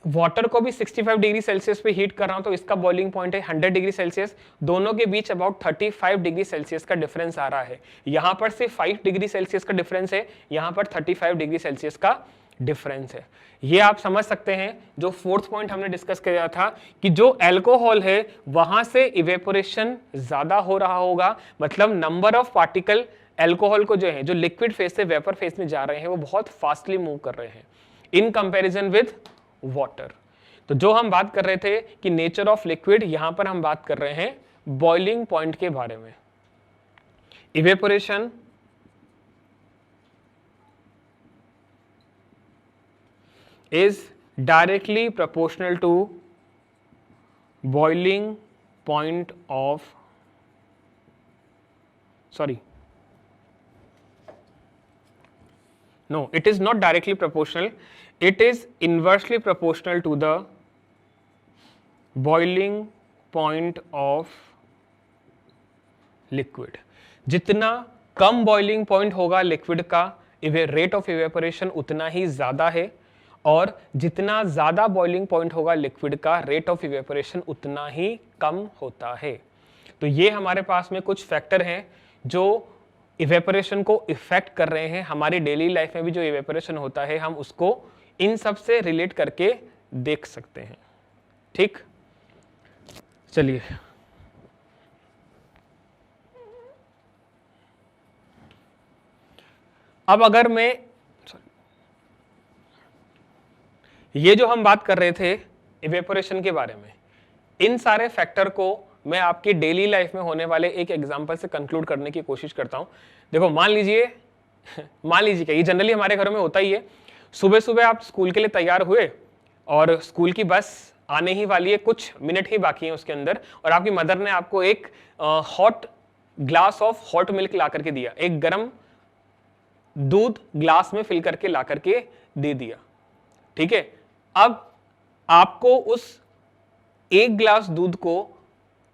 Speaker 1: वाटर को भी 65 डिग्री सेल्सियस पे हीट कर रहा हूं तो इसका बॉइलिंग पॉइंट है 100 डिग्री सेल्सियस, दोनों के बीच अबाउट 35 डिग्री सेल्सियस का डिफरेंस आ रहा है। यहां पर सिर्फ 5 डिग्री सेल्सियस का डिफरेंस है, यहां पर 35 डिग्री सेल्सियस का डिफरेंस है। ये आप समझ सकते हैं जो फोर्थ पॉइंट हमने डिस्कस किया था कि जो एल्कोहल है वहां से इवेपोरेशन ज्यादा हो रहा होगा, मतलब नंबर ऑफ पार्टिकल एल्कोहल को जो है जो लिक्विड फेज से वेपर फेज में जा रहे हैं वो बहुत फास्टली मूव कर रहे हैं इन कंपैरिजन विद वाटर। तो जो हम बात कर रहे थे कि नेचर ऑफ लिक्विड, यहां पर हम बात कर रहे हैं बॉइलिंग पॉइंट के बारे में। Evaporation is directly proportional to boiling point of, sorry, no, it is not directly proportional, it is inversely proportional to the boiling point of liquid. जितना कम बॉइलिंग पॉइंट होगा लिक्विड का, रेट ऑफ इवेपोरेशन उतना ही ज्यादा है, और जितना ज्यादा boiling point होगा लिक्विड का, रेट ऑफ इवेपोरेशन उतना ही कम होता है। तो ये हमारे पास में कुछ फैक्टर हैं जो इवेपोरेशन को इफेक्ट कर रहे हैं। हमारी डेली लाइफ में भी जो इवेपोरेशन होता है हम उसको इन सब से रिलेट करके देख सकते हैं। ठीक, चलिए अब अगर मैं, ये जो हम बात कर रहे थे इवेपोरेशन के बारे में, इन सारे फैक्टर को मैं आपकी डेली लाइफ में होने वाले एक एग्जांपल से कंक्लूड करने की कोशिश करता हूं। देखो मान लीजिए कि ये जनरली हमारे घरों में होता ही है, सुबह सुबह आप स्कूल के लिए तैयार हुए और स्कूल की बस आने ही वाली है, कुछ मिनट ही बाकी है उसके अंदर, और आपकी मदर ने आपको एक hot glass of hot milk ला करके दिया, एक गर्म दूध ग्लास में फिल करके ला करके दे दिया। ठीक है, अब आपको उस एक ग्लास दूध को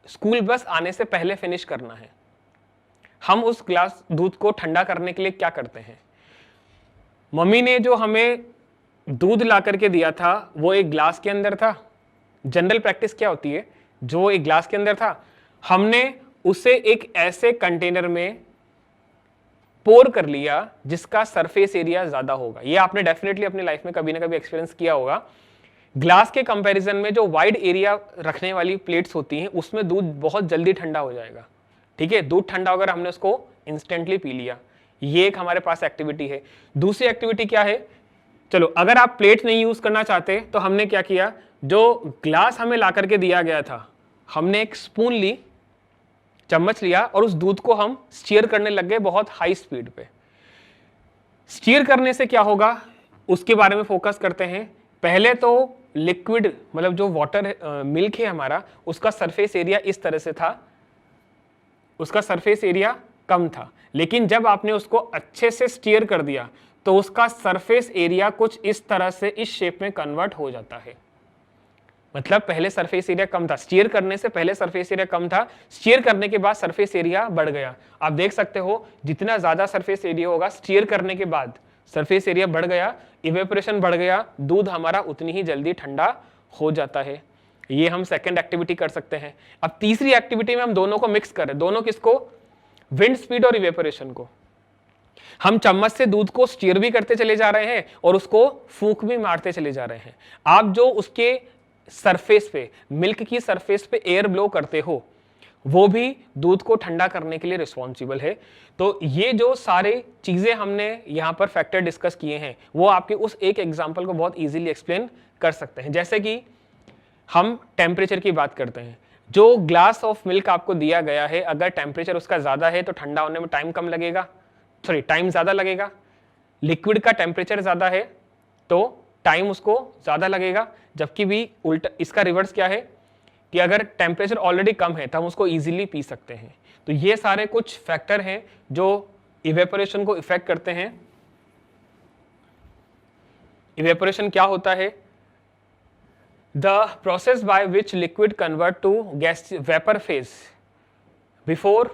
Speaker 1: स्कूल बस आने से पहले फिनिश करना है। हम उस ग्लास दूध को ठंडा करने के लिए क्या करते हैं? मम्मी ने जो हमें दूध ला करके दिया था वो एक ग्लास के अंदर था। जनरल प्रैक्टिस क्या होती है, जो एक ग्लास के अंदर था हमने उसे एक ऐसे कंटेनर में पोर कर लिया जिसका सरफेस एरिया ज्यादा होगा। ये आपने डेफिनेटली अपनी लाइफ में कभी ना कभी एक्सपीरियंस किया होगा। ग्लास के कंपैरिजन में जो वाइड एरिया रखने वाली प्लेट्स होती हैं उसमें दूध बहुत जल्दी ठंडा हो जाएगा। ठीक है, दूध ठंडा होकर हमने उसको इंस्टेंटली पी लिया। ये एक हमारे पास एक्टिविटी है। दूसरी एक्टिविटी क्या है, चलो अगर आप प्लेट नहीं यूज करना चाहते तो हमने क्या किया, जो ग्लास हमें ला करके दिया गया था हमने एक स्पून ली, चम्मच लिया और उस दूध को हम स्टीयर करने लग गए बहुत हाई स्पीड पे। स्टीयर करने से क्या होगा उसके बारे में फोकस करते हैं। पहले तो लिक्विड मतलब जो वाटर मिल्क है हमारा, उसका सरफेस एरिया इस तरह से था, उसका सरफेस एरिया कम था, लेकिन जब आपने उसको अच्छे से स्टीयर कर दिया तो उसका सरफेस एरिया कुछ इस तरह से इस शेप में कन्वर्ट हो जाता है। मतलब पहले सरफेस एरिया कम था, स्टीयर करने से पहले सरफेस एरिया कम था, स्टीयर करने के बाद सरफेस एरिया बढ़ गया। आप देख सकते हो जितना ज्यादा सरफेस एरिया होगा स्टीयर करने के बाद सरफेस एरिया बढ़ गया, इवेपोरेशन बढ़ गया, दूध हमारा उतनी ही जल्दी ठंडा हो जाता है। ये हम सेकंड एक्टिविटी कर सकते हैं। अब तीसरी एक्टिविटी में हम दोनों को मिक्स करें, दोनों किसको, विंड स्पीड और इवेपोरेशन को। हम चम्मच से दूध को स्टीयर भी करते चले जा रहे हैं और उसको फूंक भी मारते चले जा रहे हैं। आप जो उसके सरफेस पे, मिल्क की सरफेस पे एयर ब्लो करते हो वो भी दूध को ठंडा करने के लिए रिस्पॉन्सिबल है। तो ये जो सारे चीजें हमने यहाँ पर फैक्टर डिस्कस किए हैं वो आपके उस एक एग्जांपल को बहुत इजीली एक्सप्लेन कर सकते हैं। जैसे कि हम टेम्परेचर की बात करते हैं, जो ग्लास ऑफ मिल्क आपको दिया गया है अगर टेम्परेचर उसका ज्यादा है तो ठंडा होने में टाइम कम लगेगा, सॉरी टाइम ज्यादा लगेगा। लिक्विड का टेम्परेचर ज्यादा है तो टाइम उसको ज्यादा लगेगा, जबकि भी उल्टा इसका रिवर्स क्या है कि अगर टेम्परेचर ऑलरेडी कम है तो हम उसको इजीली पी सकते हैं। तो ये सारे कुछ फैक्टर हैं जो इवेपोरेशन को इफेक्ट करते हैं। इवेपोरेशन क्या होता है, the process by which liquid convert to gas vapour phase before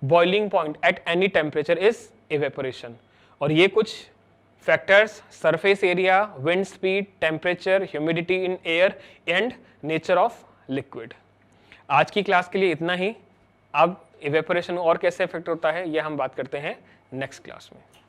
Speaker 1: boiling point at any temperature is evaporation. और ये कुछ factors surface area, wind speed, temperature, humidity in air and nature of liquid. आज की class के लिए इतना ही। अब evaporation और कैसे इफेक्ट होता है यह हम बात करते हैं नेक्स्ट क्लास में।